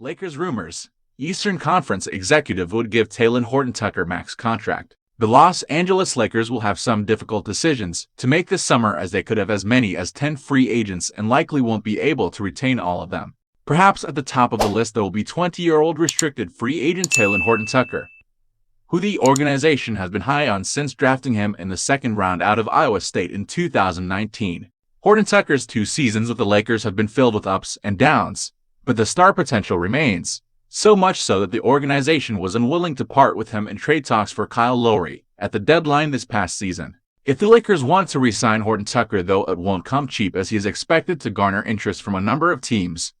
Lakers rumors. Eastern Conference executive would give Talen Horton-Tucker max contract. The Los Angeles Lakers will have some difficult decisions to make this summer, as they could have as many as 10 free agents and likely won't be able to retain all of them. Perhaps at the top of the list there will be 20-year-old restricted free agent Talen Horton-Tucker, who the organization has been high on since drafting him in the second round out of Iowa State in 2019. Horton-Tucker's 2 seasons with the Lakers have been filled with ups and downs, but the star potential remains. So much so that the organization was unwilling to part with him in trade talks for Kyle Lowry at the deadline this past season. If the Lakers want to re-sign Horton-Tucker, though, it won't come cheap, as he is expected to garner interest from a number of teams,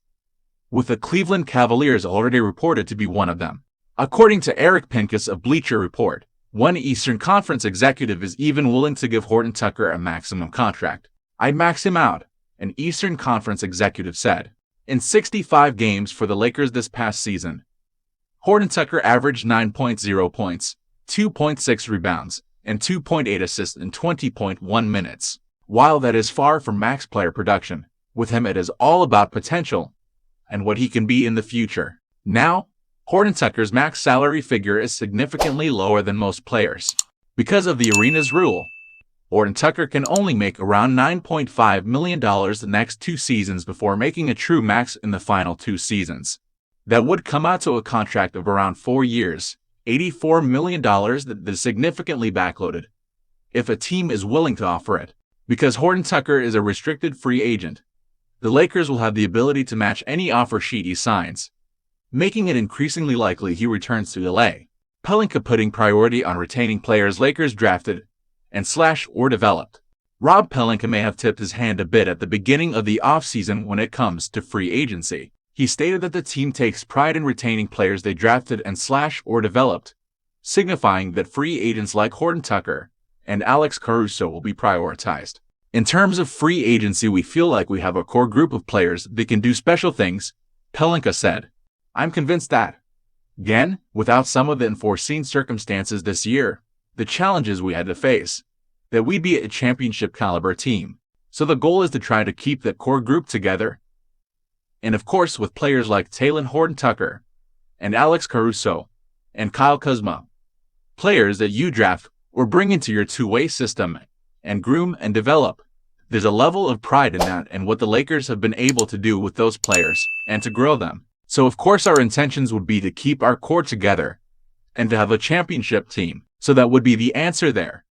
with the Cleveland Cavaliers already reported to be one of them. According to Eric Pincus of Bleacher Report, one Eastern Conference executive is even willing to give Horton-Tucker a maximum contract. "I'd max him out," an Eastern Conference executive said. In 65 games for the Lakers this past season, Horton-Tucker averaged 9.0 points, 2.6 rebounds, and 2.8 assists in 20.1 minutes. While that is far from max player production, with him it is all about potential and what he can be in the future. Now, Horton-Tucker's max salary figure is significantly lower than most players. Because of the arena's rule, Horton-Tucker can only make around $9.5 million the next 2 seasons before making a true max in the final 2 seasons. That would come out to a contract of around 4 years, $84 million that is significantly backloaded, if a team is willing to offer it. Because Horton-Tucker is a restricted free agent, the Lakers will have the ability to match any offer sheet he signs, making it increasingly likely he returns to LA. Pelinka putting priority on retaining players Lakers drafted and or developed. Rob Pelinka may have tipped his hand a bit at the beginning of the offseason when it comes to free agency. He stated that the team takes pride in retaining players they drafted and or developed, signifying that free agents like Horton-Tucker and Alex Caruso will be prioritized. "In terms of free agency, we feel like we have a core group of players that can do special things," Pelinka said. "I'm convinced that, again, without some of the unforeseen circumstances this year, the challenges we had to face, that we'd be a championship caliber team. So the goal is to try to keep that core group together. And of course with players like Talen Horton-Tucker and Alex Caruso and Kyle Kuzma, players that you draft or bring into your two-way system and groom and develop. There's a level of pride in that and what the Lakers have been able to do with those players and to grow them. So of course our intentions would be to keep our core together and to have a championship team. So that would be the answer there."